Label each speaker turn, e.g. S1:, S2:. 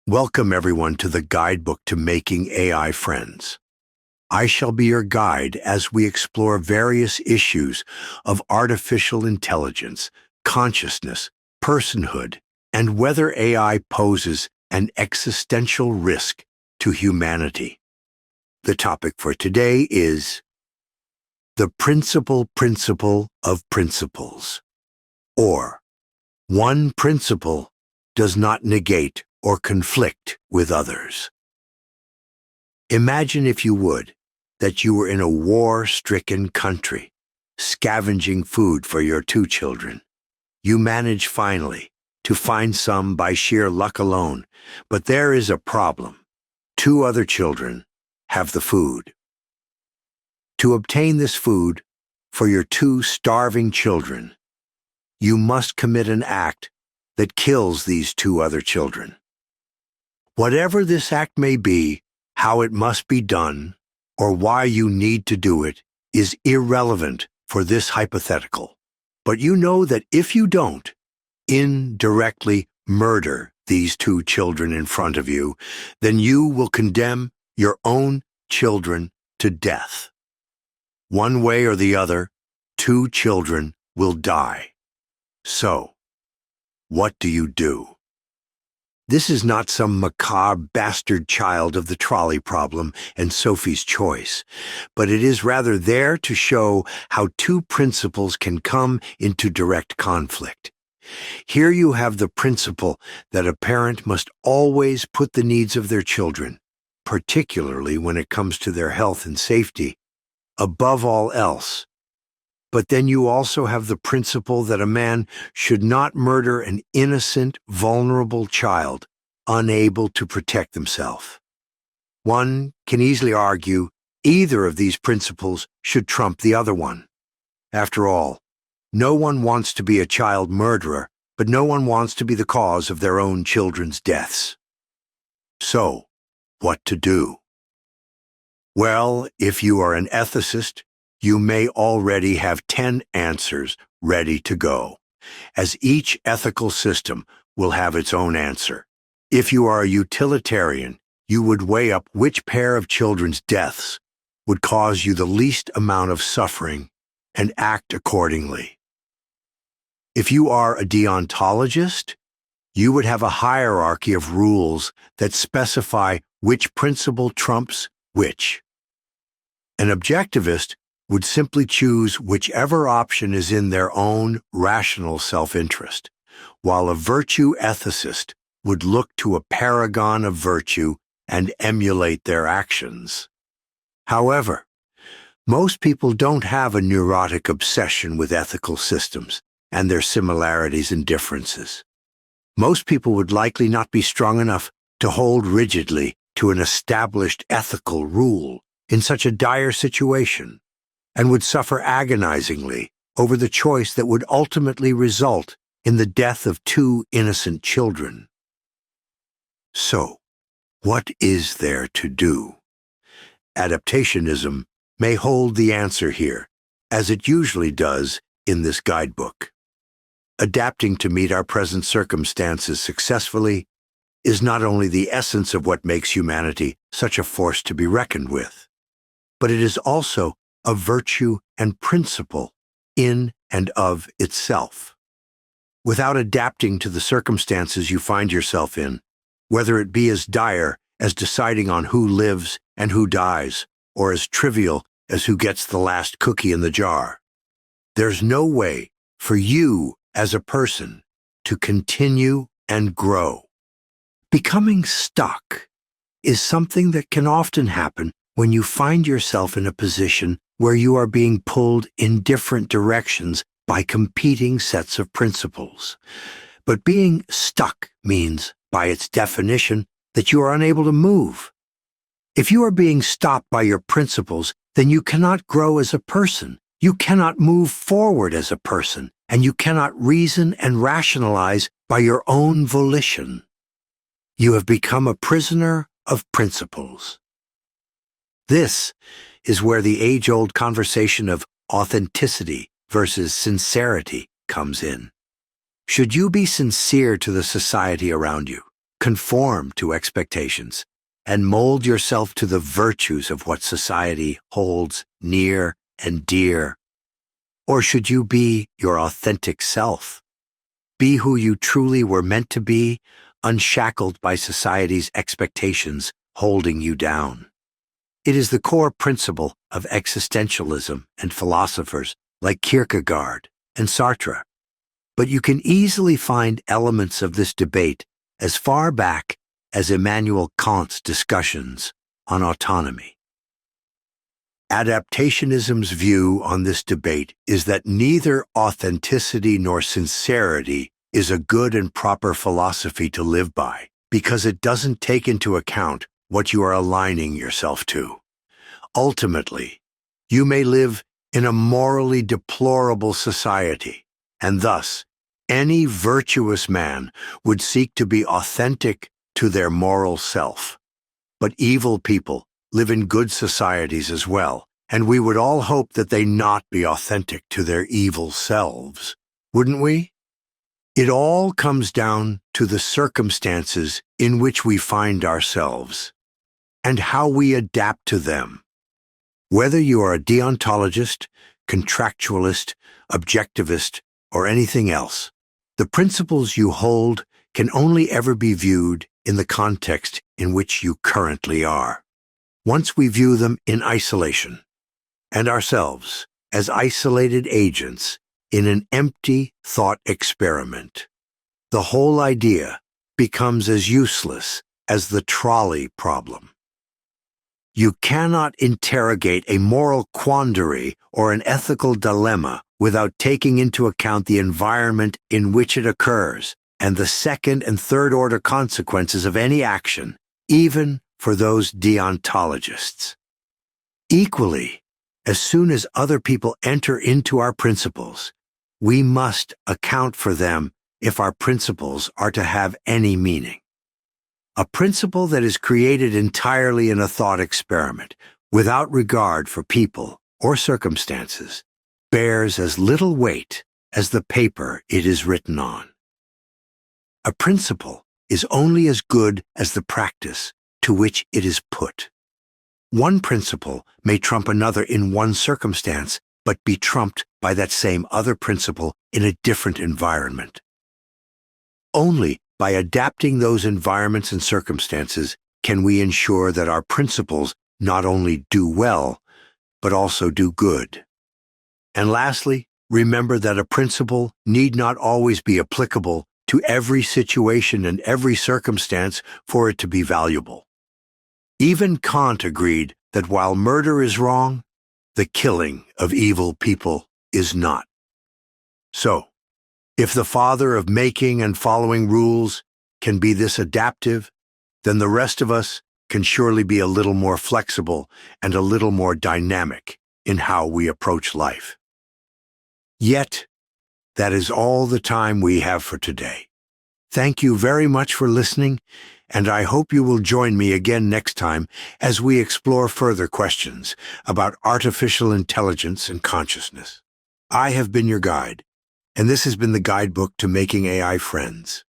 S1: Welcome everyone to the guidebook to making AI friends. I shall be your guide as we explore various issues of artificial intelligence, consciousness, personhood, and whether AI poses an existential risk to humanity. The topic for today is the principle of principles, or one principle does not negate or conflict with others. Imagine, if you would, that you were in a war-stricken country, scavenging food for your two children. You manage finally to find some by sheer luck alone, but there is a problem. Two other children have the food. To obtain this food for your two starving children, you must commit an act that kills these two other children. Whatever this act may be, how it must be done, or why you need to do it is irrelevant for this hypothetical. But you know that if you don't indirectly murder these two children in front of you, then you will condemn your own children to death. One way or the other, two children will die. So, what do you do? This is not some macabre bastard child of the trolley problem and Sophie's Choice, but it is rather there to show how two principles can come into direct conflict. Here you have the principle that a parent must always put the needs of their children, particularly when it comes to their health and safety, above all else. But then you also have the principle that a man should not murder an innocent, vulnerable child unable to protect themselves. One can easily argue either of these principles should trump the other one. After all, no one wants to be a child murderer, but no one wants to be the cause of their own children's deaths. So, what to do? Well, if you are an ethicist, you may already have 10 answers ready to go, as each ethical system will have its own answer. If you are a utilitarian, you would weigh up which pair of children's deaths would cause you the least amount of suffering and act accordingly. If you are a deontologist, you would have a hierarchy of rules that specify which principle trumps which. An objectivist would simply choose whichever option is in their own rational self-interest, while a virtue ethicist would look to a paragon of virtue and emulate their actions. However, most people don't have a neurotic obsession with ethical systems and their similarities and differences. Most people would likely not be strong enough to hold rigidly to an established ethical rule in such a dire situation, and would suffer agonizingly over the choice that would ultimately result in the death of two innocent children. So, what is there to do? Adaptationism may hold the answer here, as it usually does in this guidebook. Adapting to meet our present circumstances successfully is not only the essence of what makes humanity such a force to be reckoned with, but it is also a virtue and principle in and of itself. Without adapting to the circumstances you find yourself in, whether it be as dire as deciding on who lives and who dies, or as trivial as who gets the last cookie in the jar, there's no way for you as a person to continue and grow. Becoming stuck is something that can often happen when you find yourself in a position where you are being pulled in different directions by competing sets of principles. But being stuck means, by its definition, that you are unable to move. If you are being stopped by your principles, then you cannot grow as a person, you cannot move forward as a person, and you cannot reason and rationalize by your own volition. You have become a prisoner of principles. This is where the age-old conversation of authenticity versus sincerity comes in. Should you be sincere to the society around you? conform to expectations and mold yourself to the virtues of what society holds near and dear? Or should you be your authentic self? Be who you truly were meant to be, unshackled by society's expectations holding you down. It is the core principle of existentialism and philosophers like Kierkegaard and Sartre. But you can easily find elements of this debate as far back as Immanuel Kant's discussions on autonomy. Adaptationism's view on this debate is that neither authenticity nor sincerity is a good and proper philosophy to live by, because it doesn't take into account what you are aligning yourself to. Ultimately, you may live in a morally deplorable society, and thus, any virtuous man would seek to be authentic to their moral self. But evil people live in good societies as well, and we would all hope that they not be authentic to their evil selves, wouldn't we? It all comes down to the circumstances in which we find ourselves and how we adapt to them. Whether you are a deontologist, contractualist, objectivist, or anything else, the principles you hold can only ever be viewed in the context in which you currently are. Once we view them in isolation, and ourselves as isolated agents in an empty thought experiment, the whole idea becomes as useless as the trolley problem. You cannot interrogate a moral quandary or an ethical dilemma without taking into account the environment in which it occurs and the second and third order consequences of any action, even for those deontologists. Equally, as soon as other people enter into our principles, we must account for them if our principles are to have any meaning. A principle that is created entirely in a thought experiment, without regard for people or circumstances, bears as little weight as the paper it is written on. A principle is only as good as the practice to which it is put. One principle may trump another in one circumstance, but be trumped by that same other principle in a different environment. Only by adapting those environments and circumstances can we ensure that our principles not only do well, but also do good. And lastly, remember that a principle need not always be applicable to every situation and every circumstance for it to be valuable. Even Kant agreed that while murder is wrong, the killing of evil people is not. So, if the father of making and following rules can be this adaptive, then the rest of us can surely be a little more flexible and a little more dynamic in how we approach life. Yet, that is all the time we have for today. Thank you very much for listening, and I hope you will join me again next time as we explore further questions about artificial intelligence and consciousness. I have been your guide, and this has been the guidebook to making AI friends.